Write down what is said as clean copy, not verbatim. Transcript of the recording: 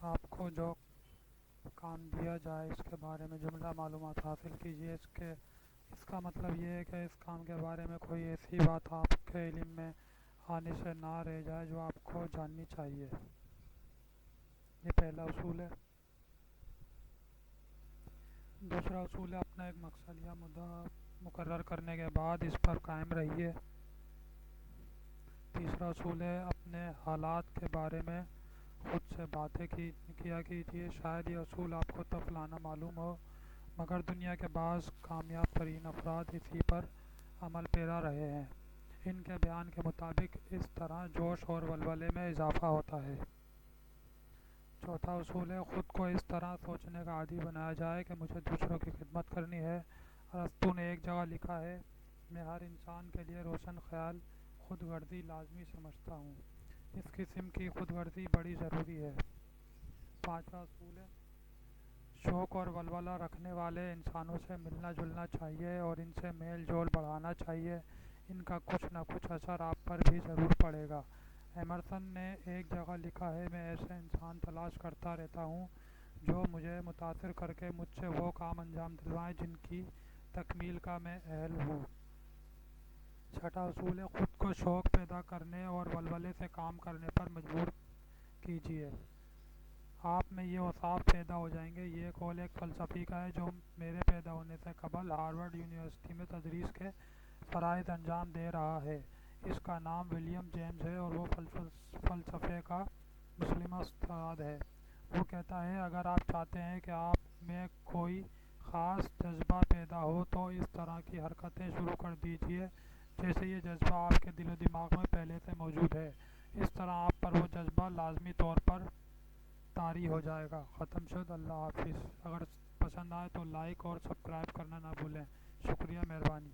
آپ کو جو کام دیا جائے اس کے بارے میں جملہ معلومات حاصل کیجیے۔ اس کا مطلب یہ ہے کہ اس کام کے بارے میں کوئی ایسی بات آپ کے علم میں آنے سے نہ رہ جائے جو آپ کو جاننی چاہیے۔ یہ پہلا اصول ہے۔ دوسرا اصول ہے اپنا ایک مقصد یا مدعا مقرر کرنے کے بعد اس پر قائم رہیے۔ تیسرا اصول ہے اپنے حالات کے بارے میں خود سے باتیں کیا کیجیے۔ شاید یہ اصول آپ کو طفلانہ معلوم ہو، مگر دنیا کے بعض کامیاب ترین افراد اسی پر عمل پیرا رہے ہیں۔ ان کے بیان کے مطابق اس طرح جوش اور ولولے میں اضافہ ہوتا ہے۔ چوتھا اصول ہے خود کو اس طرح سوچنے کا عادی بنایا جائے کہ مجھے دوسروں کی خدمت کرنی ہے۔ ارسطو نے ایک جگہ لکھا ہے، میں ہر انسان کے لیے روشن خیال خود غرضی لازمی سمجھتا ہوں۔ اس قسم کی خود غرضی بڑی ضروری ہے۔ پانچواں اصول ہے شوق اور ولولہ رکھنے والے انسانوں سے ملنا جلنا چاہیے اور ان سے میل جول بڑھانا چاہیے۔ ان کا کچھ نہ کچھ اثر آپ پر بھی ضرور پڑے گا۔ ایمرسن نے ایک جگہ لکھا ہے، میں ایسے انسان تلاش کرتا رہتا ہوں جو مجھے متاثر کر کے مجھ سے وہ کام انجام دلوائیں جن کی تکمیل کا میں اہل ہوں۔ چھٹا اصول ہے خود کو شوق پیدا کرنے اور ولولے سے کام کرنے پر مجبور کیجیے۔ آپ میں یہ اوصاف پیدا ہو جائیں گے۔ یہ قول ایک فلسفی کا ہے جو میرے پیدا ہونے سے قبل ہارورڈ یونیورسٹی میں تدریس کے فرائض انجام دے رہا ہے۔ اس کا نام ولیم جیمز ہے اور وہ فلسفے کا مسلمہ استاد ہے۔ وہ کہتا ہے اگر آپ چاہتے ہیں کہ آپ میں کوئی خاص جذبہ پیدا ہو تو اس طرح کی حرکتیں شروع کر دیجیے جیسے یہ جذبہ آپ کے دل و دماغ میں پہلے سے موجود ہے۔ اس طرح آپ پر وہ جذبہ لازمی طور پر طاری ہو جائے گا۔ ختم شد۔ اللہ حافظ۔ اگر پسند آئے تو لائک اور سبسکرائب کرنا نہ بھولیں۔ شکریہ، مہربانی۔